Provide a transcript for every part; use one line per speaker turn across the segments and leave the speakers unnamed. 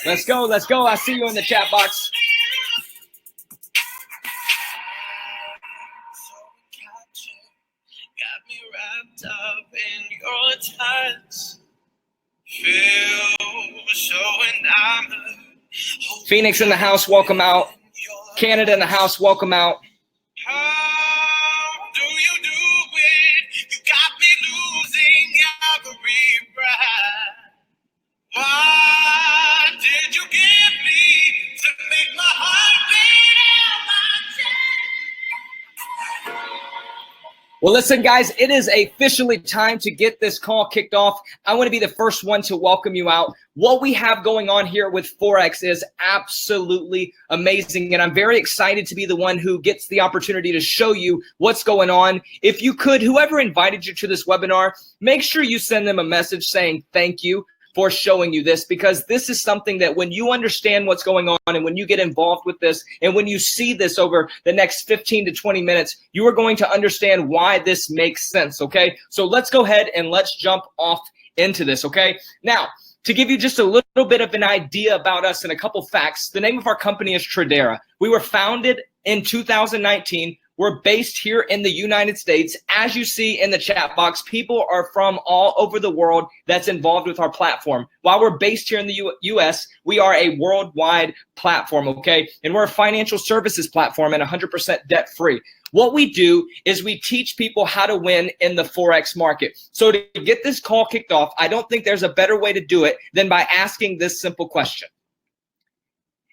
Let's go. Let's go. I see you in the chat box.
Got me wrapped up in your touch. Feel so enamored.
Phoenix in the house, welcome out. Canada in the house, welcome out.
How do you do it? You got me losing every breath. What did you give me to make my heart beat out my chest?
Well, listen, guys, it is officially time to get this call kicked off. I want to be the first one to welcome you out. What we have going on here with Forex is absolutely amazing, and I'm very excited to be the one who gets the opportunity to show you what's going on. If you could, whoever invited you to this webinar, make sure you send them a message saying thank you for showing you this, because this is something that when you understand what's going on and when you get involved with this and when you see this over the next 15 to 20 minutes, you are going to understand why this makes sense, okay? So let's go ahead and let's jump off into this, okay? Now, to give you just a little bit of an idea about us and a couple facts, the name of our company is Tradera. We were founded in 2019. We're based here in the United States. As you see in the chat box, people are from all over the world that's involved with our platform. While we're based here in the US, we are a worldwide platform, okay? And we're a financial services platform and 100% debt-free. What we do is we teach people how to win in the Forex market. So to get this call kicked off, I don't think there's a better way to do it than by asking this simple question.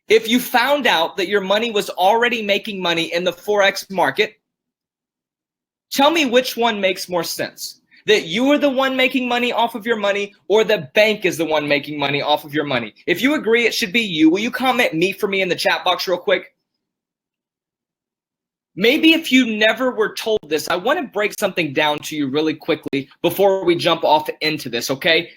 If you found out that your money was already making money in the Forex market, tell me which one makes more sense. That you are the one making money off of your money, or the bank is the one making money off of your money. If you agree it should be you, will you comment me for me in the chat box real quick? Maybe if you never were told this, I want to break something down to you really quickly before we jump off into this, okay?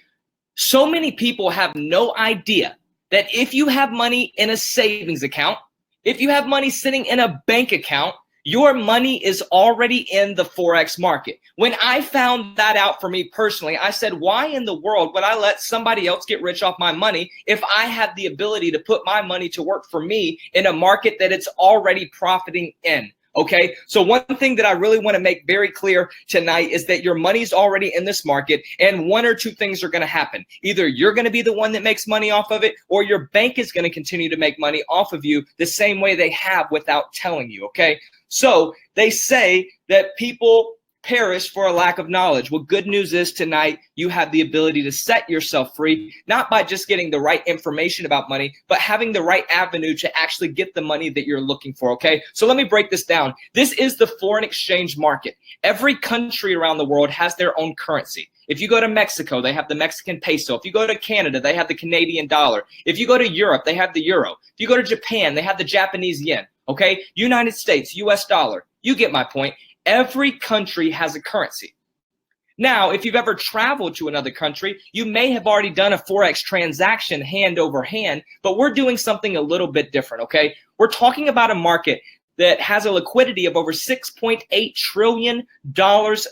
So many people have no idea that if you have money in a savings account, if you have money sitting in a bank account, your money is already in the Forex market. When I found that out for me personally, I said, why in the world would I let somebody else get rich off my money if I had the ability to put my money to work for me in a market that it's already profiting in? Okay, so one thing that I really want to make very clear tonight is that your money's already in this market, and one or two things are going to happen. Either you're going to be the one that makes money off of it, or your bank is going to continue to make money off of you the same way they have without telling you, okay? So they say that people perish for a lack of knowledge. Well, good news is tonight you have the ability to set yourself free, not by just getting the right information about money, but having the right avenue to actually get the money that you're looking for, okay? So let me break this down. This is the foreign exchange market. Every country around the world has their own currency. If you go to Mexico, they have the Mexican peso. If you go to Canada, they have the Canadian dollar. If you go to Europe, they have the euro. If you go to Japan, they have the Japanese yen, okay? United States, US dollar. You get my point. Every country has a currency. Now, if you've ever traveled to another country, you may have already done a Forex transaction hand over hand, but we're doing something a little bit different, okay? We're talking about a market that has a liquidity of over $6.8 trillion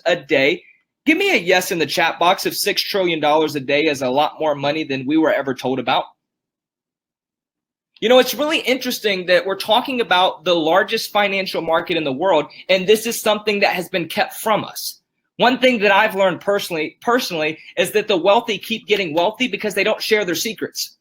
a day. Give me a yes in the chat box if $6 trillion a day is a lot more money than we were ever told about. You know, it's really interesting that we're talking about the largest financial market in the world, and this is something that has been kept from us. One thing that I've learned personally is that the wealthy keep getting wealthy because they don't share their secrets.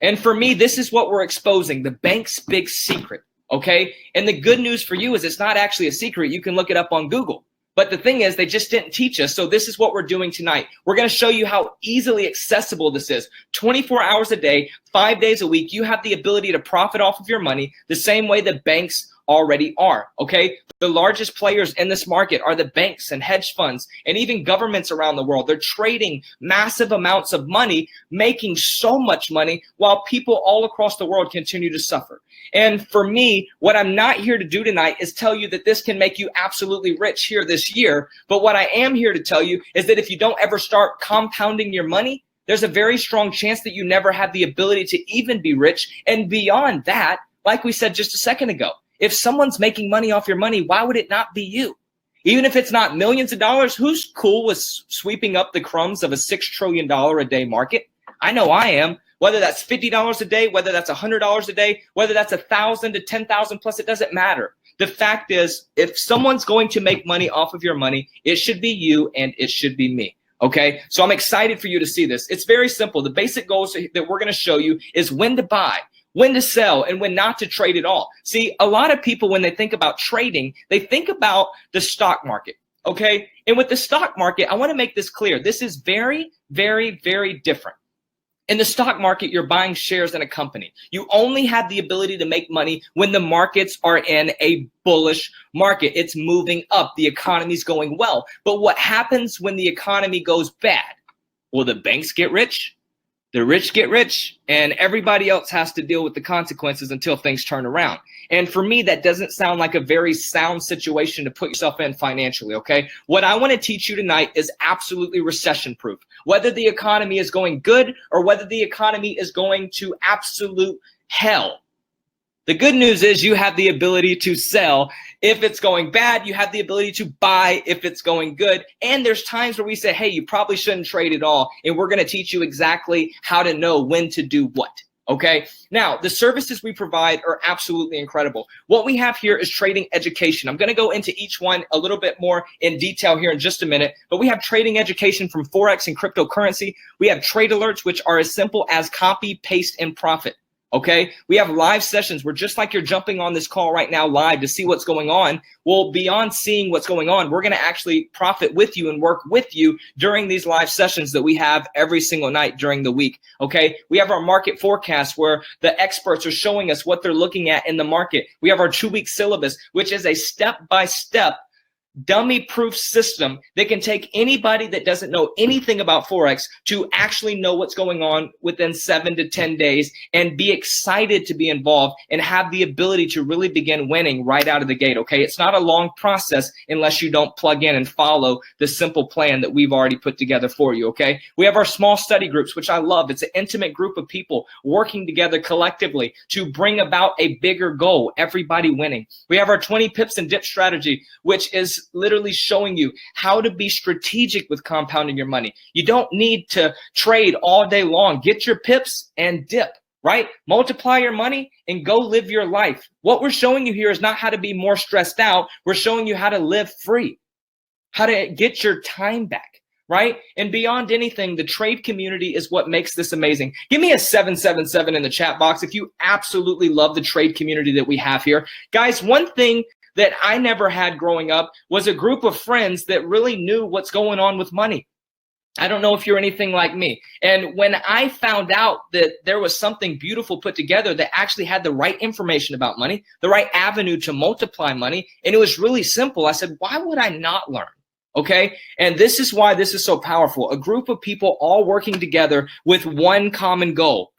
And for me, this is what we're exposing, the bank's big secret, okay? And the good news for you is it's not actually a secret. You can look it up on Google. But the thing is, they just didn't teach us. So this is what we're doing tonight. We're going to show you how easily accessible this is. 24 hours a day, 5 days a week, you have the ability to profit off of your money the same way the banks already are, okay? The largest players in this market are the banks and hedge funds and even governments around the world. They're trading massive amounts of money, making so much money while people all across the world continue to suffer. And for me, what I'm not here to do tonight is tell you that this can make you absolutely rich here this year. But what I am here to tell you is that if you don't ever start compounding your money, there's a very strong chance that you never have the ability to even be rich. And beyond that, like we said just a second ago, if someone's making money off your money, why would it not be you? Even if it's not millions of dollars, who's cool with sweeping up the crumbs of a $6 trillion a day market? I know I am. Whether that's $50 a day, whether that's $100 a day, whether that's 1,000 to 10,000 plus, it doesn't matter. The fact is, if someone's going to make money off of your money, it should be you and it should be me. Okay, so I'm excited for you to see this. It's very simple. The basic goals that we're going to show you is when to buy, when to sell, and when not to trade at all. See, a lot of people, when they think about trading, they think about the stock market. Okay, and with the stock market, I want to make this clear. This is very, very, very different. In the stock market, you're buying shares in a company. You only have the ability to make money when the markets are in a bullish market. It's moving up. The economy's going well. But what happens when the economy goes bad? Well, the banks get rich, the rich get rich, and everybody else has to deal with the consequences until things turn around. And for me, that doesn't sound like a very sound situation to put yourself in financially, okay? What I want to teach you tonight is absolutely recession-proof. Whether the economy is going good or whether the economy is going to absolute hell. The good news is you have the ability to sell. If it's going bad, you have the ability to buy if it's going good. And there's times where we say, hey, you probably shouldn't trade at all. And we're going to teach you exactly how to know when to do what. Okay. Now, the services we provide are absolutely incredible. What we have here is trading education. I'm going to go into each one a little bit more in detail here in just a minute, but we have trading education from Forex and cryptocurrency. We have trade alerts, which are as simple as copy, paste, and profit. Okay, we have live sessions where just like you're jumping on this call right now live to see what's going on. Well, beyond seeing what's going on, we're going to actually profit with you and work with you during these live sessions that we have every single night during the week. Okay, we have our market forecast where the experts are showing us what they're looking at in the market. We have our 2-week syllabus, which is a step-by-step dummy-proof system that can take anybody that doesn't know anything about Forex to actually know what's going on within 7 to 10 days and be excited to be involved and have the ability to really begin winning right out of the gate, okay? It's not a long process unless you don't plug in and follow the simple plan that we've already put together for you, okay? We have our small study groups, which I love. It's an intimate group of people working together collectively to bring about a bigger goal, everybody winning. We have our 20 pips and dip strategy, which is literally showing you how to be strategic with compounding your money. You don't need to trade all day long. Get your pips and dip, right? Multiply your money and go live your life. What we're showing you here is not how to be more stressed out. We're showing you how to live free, how to get your time back, right? And beyond anything, the trade community is what makes this amazing. Give me a 777 in the chat box if you absolutely love the trade community that we have here. Guys, one thing that I never had growing up was a group of friends that really knew what's going on with money. I don't know if you're anything like me. And when I found out that there was something beautiful put together that actually had the right information about money, the right avenue to multiply money, and it was really simple, I said, why would I not learn? Okay, and this is why this is so powerful. A group of people all working together with one common goal.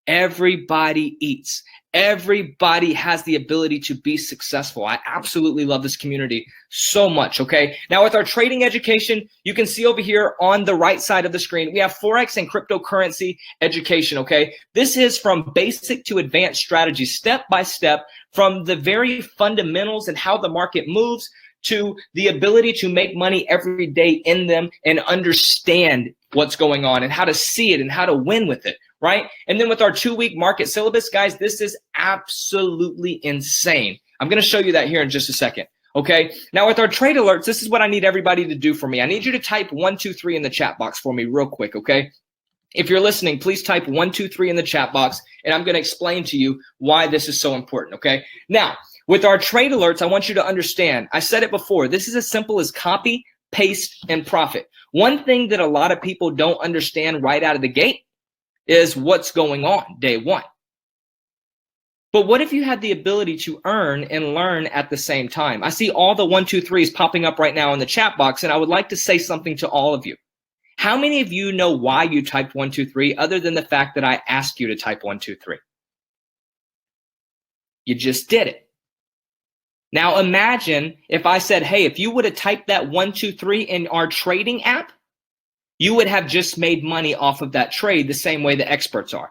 Everybody eats. Everybody has the ability to be successful. I absolutely love this community so much, okay? Now with our trading education, you can see over here on the right side of the screen, we have Forex and cryptocurrency education, okay? This is from basic to advanced strategy, step by step, from the very fundamentals and how the market moves to the ability to make money every day in them and understand what's going on and how to see it and how to win with it, right? And then with our 2-week market syllabus, guys, this is absolutely insane. I'm going to show you that here in just a second, okay? Now with our trade alerts, this is what I need everybody to do for me. I need you to type 123 in the chat box for me real quick, okay? If you're listening, please type 123 in the chat box, and I'm going to explain to you why this is so important, okay? Now, with our trade alerts, I want you to understand, I said it before, this is as simple as copy, paste, and profit. One thing that a lot of people don't understand right out of the gate is what's going on day one. But what if you had the ability to earn and learn at the same time? I see all the 123s popping up right now in the chat box, and I would like to say something to all of you. How many of you know why you typed 123 other than the fact that I asked you to type 123? You just did it. Now imagine if I said, hey, if you would have typed that 123 in our trading app, you would have just made money off of that trade the same way the experts are.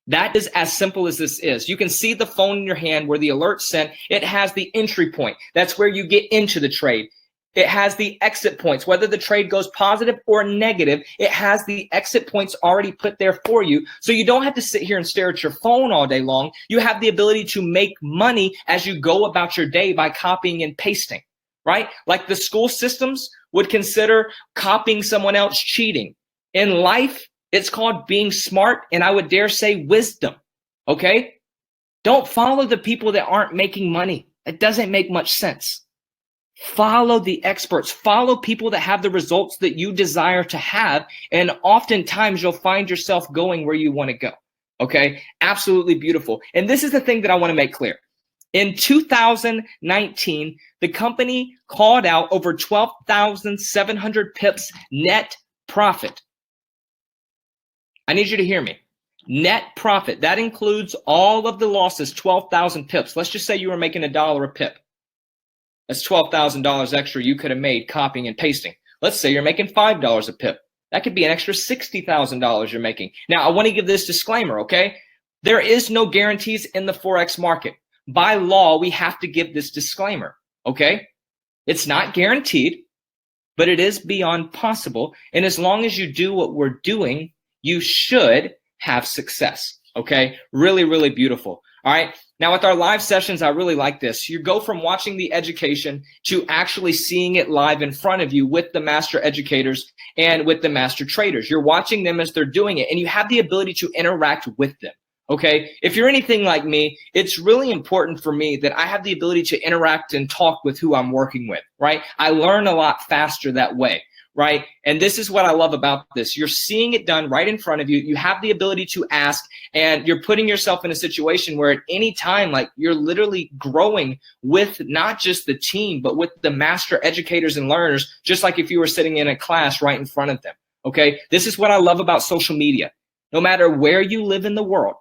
That is as simple as this is. You can see the phone in your hand where the alert's sent. It has the entry point. That's where you get into the trade. It has the exit points. Whether the trade goes positive or negative, it has the exit points already put there for you. So you don't have to sit here and stare at your phone all day long. You have the ability to make money as you go about your day by copying and pasting, right? Like the school systems would consider copying someone else cheating. In life, it's called being smart, and I would dare say wisdom, okay? Don't follow the people that aren't making money. It doesn't make much sense. Follow the experts. Follow people that have the results that you desire to have. And oftentimes you'll find yourself going where you want to go. Okay. Absolutely beautiful. And this is the thing that I want to make clear. In 2019, the company called out over 12,700 pips net profit. I need you to hear me. Net profit. That includes all of the losses, 12,000 pips. Let's just say you were making $1 a pip. That's $12,000 extra you could have made copying and pasting. Let's say you're making $5 a pip. That could be an extra $60,000 you're making. Now, I want to give this disclaimer, okay? There is no guarantees in the Forex market. By law, we have to give this disclaimer, okay? It's not guaranteed, but it is beyond possible. And as long as you do what we're doing, you should have success, okay? Really, really beautiful. All right. Now with our live sessions, I really like this. You go from watching the education to actually seeing it live in front of you with the master educators and with the master traders. You're watching them as they're doing it, and you have the ability to interact with them. Okay. If you're anything like me, it's really important for me that I have the ability to interact and talk with who I'm working with, right? I learn a lot faster that way. Right. And this is what I love about this. You're seeing it done right in front of you. You have the ability to ask, and you're putting yourself in a situation where at any time, like you're literally growing with not just the team, but with the master educators and learners, just like if you were sitting in a class right in front of them. Okay. This is what I love about social media. No matter where you live in the world,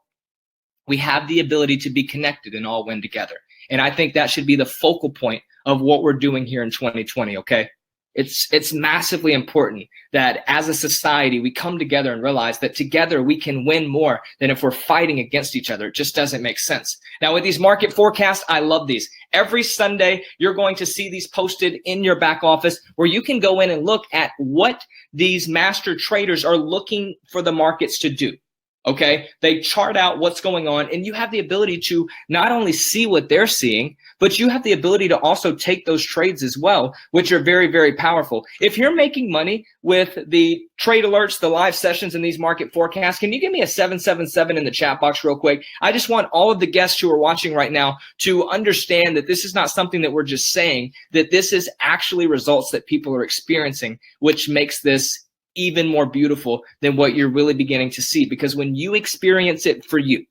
we have the ability to be connected and all win together. And I think that should be the focal point of what we're doing here in 2020. Okay. It's massively important that as a society, we come together and realize that together we can win more than if we're fighting against each other. It just doesn't make sense. Now with these market forecasts, I love these. Every Sunday, you're going to see these posted in your back office where you can go in and look at what these master traders are looking for the markets to do. Okay, they chart out what's going on, and you have the ability to not only see what they're seeing, but you have the ability to also take those trades as well, which are very, very powerful. If you're making money with the trade alerts, the live sessions, and these market forecasts, can you give me a 777 in the chat box real quick? I just want all of the guests who are watching right now to understand that this is not something that we're just saying, that this is actually results that people are experiencing, which makes this even more beautiful than what you're really beginning to see. Because when you experience it for you,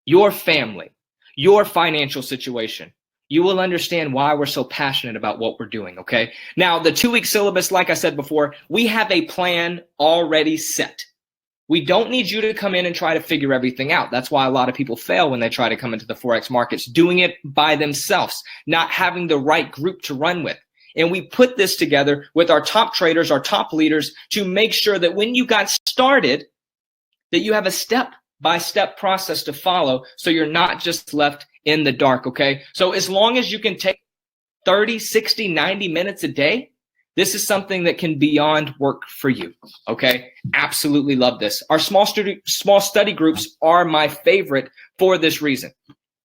your family, your financial situation, you will understand why we're so passionate about what we're doing, okay? Now, the 2-week syllabus, like I said before, we have a plan already set. We don't need you to come in and try to figure everything out. That's why a lot of people fail when they try to come into the Forex markets, doing it by themselves, not having the right group to run with. And we put this together with our top traders, our top leaders, to make sure that when you got started, that you have a step-by-step process to follow, so you're not just left in the dark, okay? So as long as you can take 30, 60, 90 minutes a day, this is something that can beyond work for you, okay? Absolutely love this. Our small study groups are my favorite for this reason.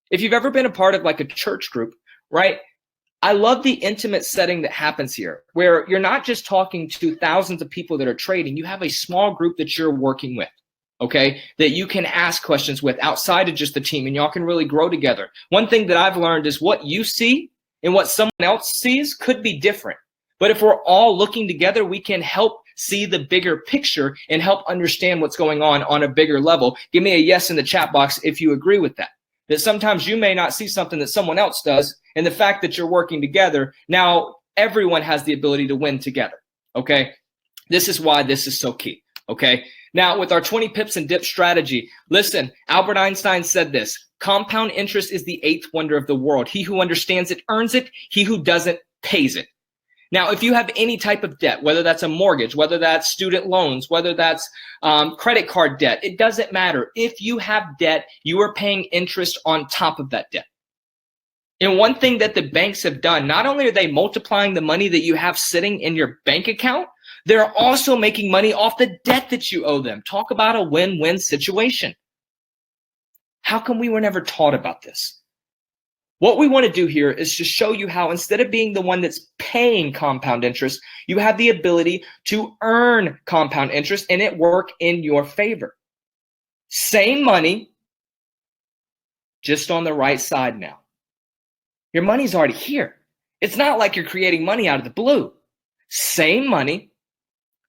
If you've ever been a part of like a church group, right? I love the intimate setting that happens here, where you're not just talking to thousands of people that are trading. You have a small group that you're working with, okay, that you can ask questions with outside of just the team, and y'all can really grow together. One thing that I've learned is what you see and what someone else sees could be different. But if we're all looking together, we can help see the bigger picture and help understand what's going on a bigger level. Give me a yes in the chat box if you agree with that. That sometimes you may not see something that someone else does, and the fact that you're working together, now everyone has the ability to win together, okay? This is why this is so key, okay? Now, with our 20 pips and dip strategy, listen, Albert Einstein said this: compound interest is the 8th wonder of the world. He who understands it earns it. He who doesn't pays it. Now, if you have any type of debt, whether that's a mortgage, whether that's student loans, whether that's credit card debt, it doesn't matter. If you have debt, you are paying interest on top of that debt. And one thing that the banks have done, not only are they multiplying the money that you have sitting in your bank account, they're also making money off the debt that you owe them. Talk about a win-win situation. How come we were never taught about this? What we want to do here is to show you how, instead of being the one that's paying compound interest, you have the ability to earn compound interest and it work in your favor. Same money, just on the right side now. Your money's already here. It's not like you're creating money out of the blue. Same money,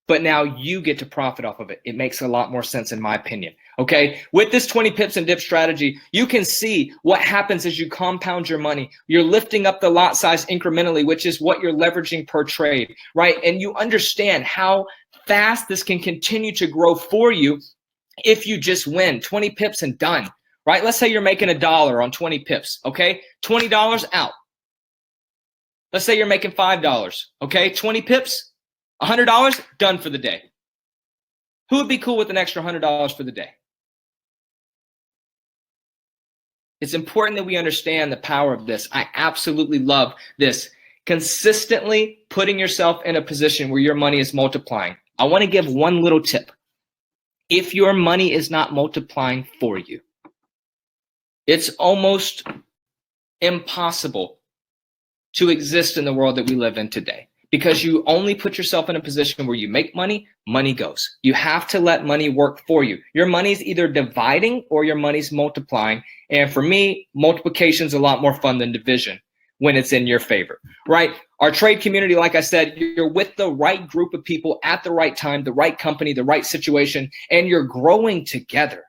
but now you get to profit off of it. It makes a lot more sense in my opinion. Okay, with this 20 pips and dip strategy, you can see what happens as you compound your money. You're lifting up the lot size incrementally, which is what you're leveraging per trade, right? And you understand how fast this can continue to grow for you if you just win 20 pips and done, right? Let's say you're making $1 on 20 pips, okay? $20 out. Let's say you're making $5, okay? 20 pips, $100, done for the day. Who would be cool with an extra $100 for the day? It's important that we understand the power of this. I absolutely love this. Consistently putting yourself in a position where your money is multiplying. I want to give one little tip. If your money is not multiplying for you, it's almost impossible to exist in the world that we live in today, because you only put yourself in a position where you make money, money goes. You have to let money work for you. Your money's either dividing or your money's multiplying. And for me, multiplication is a lot more fun than division when it's in your favor, right? Our trade community, like I said, you're with the right group of people at the right time, the right company, the right situation, and you're growing together.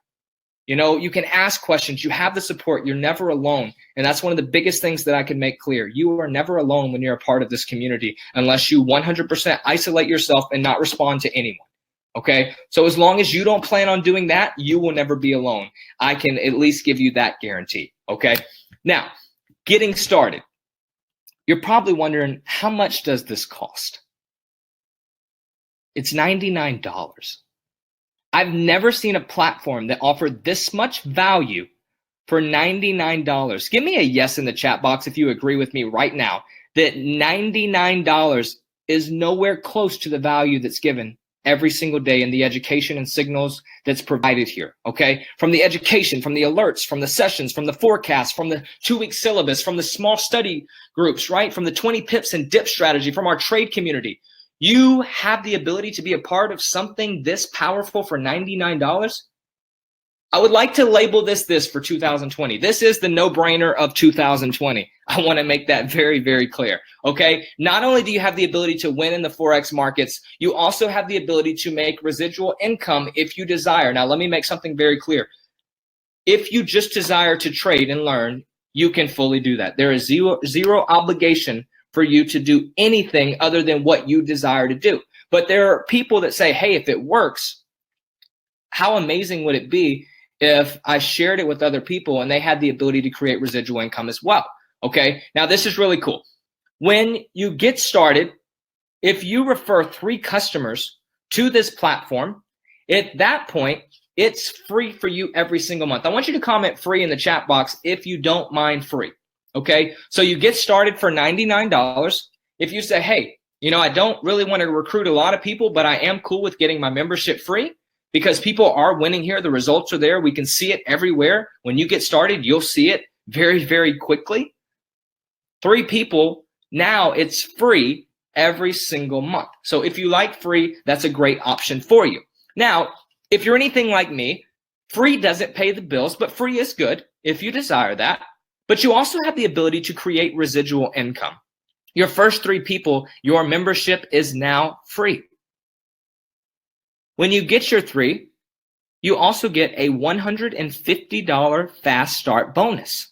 You know, you can ask questions. You have the support. You're never alone. And that's one of the biggest things that I can make clear. You are never alone when you're a part of this community, unless you 100% isolate yourself and not respond to anyone. Okay? So as long as you don't plan on doing that, you will never be alone. I can at least give you that guarantee. Okay? Now, getting started. You're probably wondering, how much does this cost? It's $99. I've never seen a platform that offered this much value for $99. Give me a yes in the chat box if you agree with me right now that $99 is nowhere close to the value that's given every single day in the education and signals that's provided here, okay? From the education, from the alerts, from the sessions, from the forecast, from the 2-week syllabus, from the small study groups, right? From the 20 pips and dip strategy, from our trade community. You have the ability to be a part of something this powerful for $99. I would like to label this for 2020. This is the no-brainer of 2020. I want to make that very, very clear. Okay. Not only do you have the ability to win in the Forex markets, you also have the ability to make residual income if you desire. Now, let me make something very clear. If you just desire to trade and learn, you can fully do that. There is zero obligation for you to do anything other than what you desire to do. But there are people that say, hey, if it works, how amazing would it be if I shared it with other people and they had the ability to create residual income as well? Okay, now this is really cool. When you get started, if you refer 3 customers to this platform, at that point, it's free for you every single month. I want you to comment free in the chat box if you don't mind free. Okay, so you get started for $99. If you say, hey, you know, I don't really want to recruit a lot of people, but I am cool with getting my membership free because people are winning here. The results are there. We can see it everywhere. When you get started, you'll see it very, very quickly. 3 people, now it's free every single month. So if you like free, that's a great option for you. Now, if you're anything like me, free doesn't pay the bills, but free is good if you desire that. But you also have the ability to create residual income. Your first 3 people, your membership is now free. When you get your 3, you also get a $150 fast start bonus.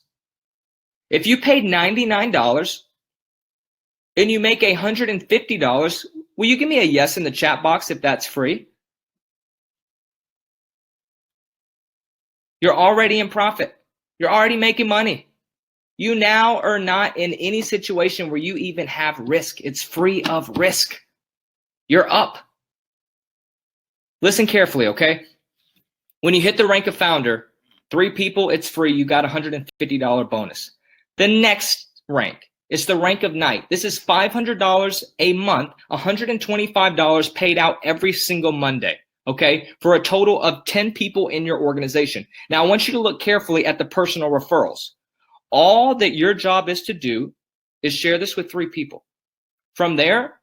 If you paid $99 and you make $150, will you give me a yes in the chat box if that's free? You're already in profit. You're already making money. You now are not in any situation where you even have risk. It's free of risk. You're up. Listen carefully, okay? When you hit the rank of founder, 3 people, it's free. You got a $150 bonus. The next rank is the rank of night. This is $500 a month, $125 paid out every single Monday, okay, for a total of 10 people in your organization. Now, I want you to look carefully at the personal referrals. All that your job is to do is share this with 3 people. From there,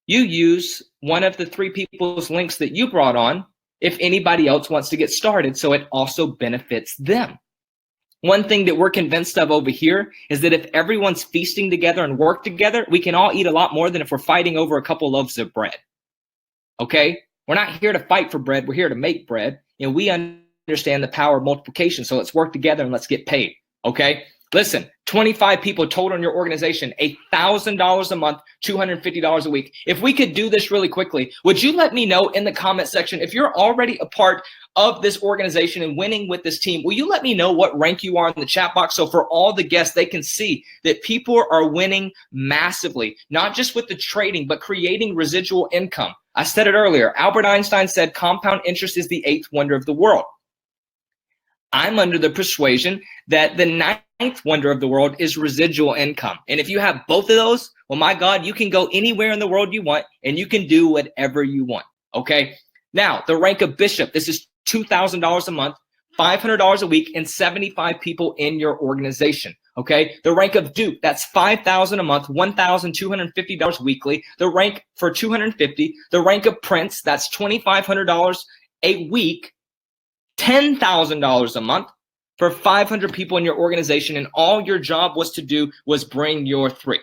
you use one of the 3 people's links that you brought on if anybody else wants to get started, so it also benefits them. One thing that we're convinced of over here is that if everyone's feasting together and work together, we can all eat a lot more than if we're fighting over a couple loaves of bread. Okay? We're not here to fight for bread. We're here to make bread. And we understand the power of multiplication. So let's work together and let's get paid. Okay? Listen, 25 people total in your organization, $1,000 a month, $250 a week. If we could do this really quickly, would you let me know in the comment section if you're already a part of this organization and winning with this team? Will you let me know what rank you are in the chat box so for all the guests, they can see that people are winning massively, not just with the trading, but creating residual income. I said it earlier. Albert Einstein said compound interest is the 8th wonder of the world. I'm under the persuasion that the 9th wonder of the world is residual income. And if you have both of those, well, my God, you can go anywhere in the world you want and you can do whatever you want. Okay. Now, the rank of bishop, this is $2,000 a month, $500 a week, and 75 people in your organization. Okay. The rank of duke, that's $5,000 a month, $1,250 weekly. The rank for 250, the rank of prince, that's $2,500 a week, $10,000 a month for 500 people in your organization, and all your job was to do was bring your 3.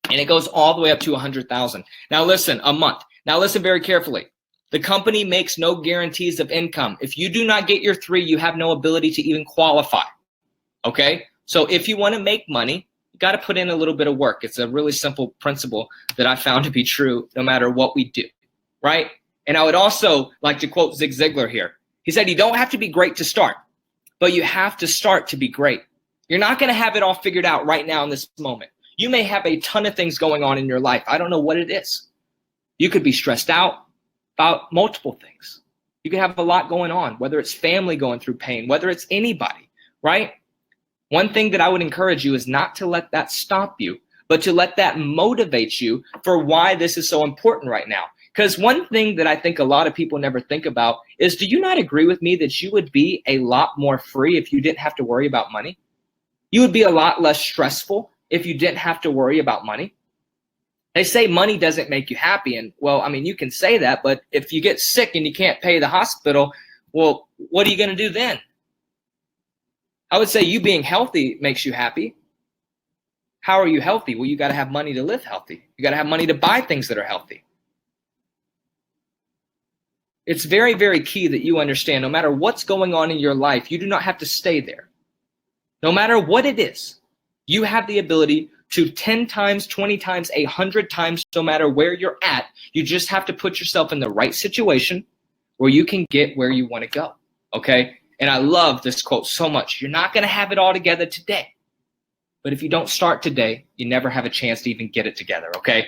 And it goes all the way up to 100,000. Now listen, a month. Now listen very carefully. The company makes no guarantees of income. If you do not get your 3, you have no ability to even qualify. Okay? So if you want to make money, you got to put in a little bit of work. It's a really simple principle that I found to be true no matter what we do, right? And I would also like to quote Zig Ziglar here. He said, you don't have to be great to start, but you have to start to be great. You're not going to have it all figured out right now in this moment. You may have a ton of things going on in your life. I don't know what it is. You could be stressed out about multiple things. You could have a lot going on, whether it's family going through pain, whether it's anybody, right? One thing that I would encourage you is not to let that stop you, but to let that motivate you for why this is so important right now. Because one thing that I think a lot of people never think about is, do you not agree with me that you would be a lot more free if you didn't have to worry about money? You would be a lot less stressful if you didn't have to worry about money. They say money doesn't make you happy. And well, I mean, you can say that, but if you get sick and you can't pay the hospital, well, what are you going to do then? I would say you being healthy makes you happy. How are you healthy? Well, you got to have money to live healthy. You got to have money to buy things that are healthy. It's very, very key that you understand no matter what's going on in your life, you do not have to stay there. No matter what it is, you have the ability to 10 times, 20 times, 100 times, no matter where you're at. You just have to put yourself in the right situation where you can get where you want to go. Okay? And I love this quote so much. You're not going to have it all together today. But if you don't start today, you never have a chance to even get it together. Okay?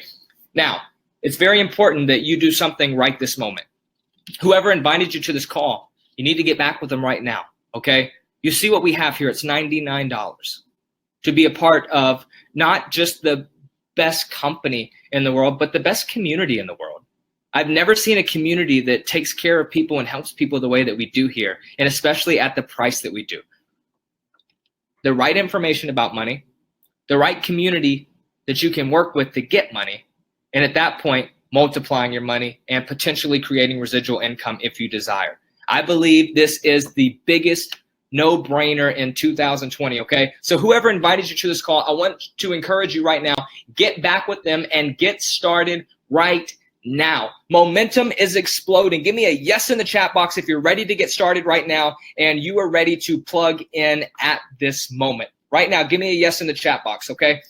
Now, it's very important that you do something right this moment. Whoever invited you to this call, you need to get back with them right now, okay? You see what we have here. It's $99 to be a part of not just the best company in the world, but the best community in the world. I've never seen a community that takes care of people and helps people the way that we do here, and especially at the price that we do. The right information about money, the right community that you can work with to get money, and at that point, multiplying your money and potentially creating residual income if you desire. I believe this is the biggest no-brainer in 2020, okay? So whoever invited you to this call, I want to encourage you right now, get back with them and get started right now. Momentum is exploding. Give me a yes in the chat box if you're ready to get started right now and you are ready to plug in at this moment. Right now, give me a yes in the chat box, okay?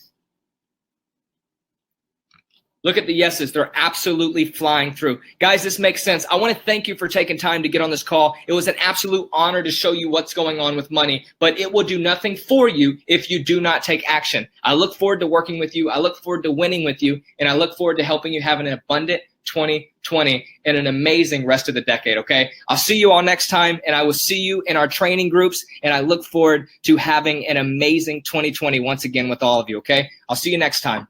Look at the yeses. They're absolutely flying through. Guys, this makes sense. I want to thank you for taking time to get on this call. It was an absolute honor to show you what's going on with money, but it will do nothing for you if you do not take action. I look forward to working with you. I look forward to winning with you, and I look forward to helping you have an abundant, 2020 and an amazing rest of the decade, okay? I'll see you all next time, and I will see you in our training groups, and I look forward to having an amazing 2020 once again with all of you, okay? I'll see you next time.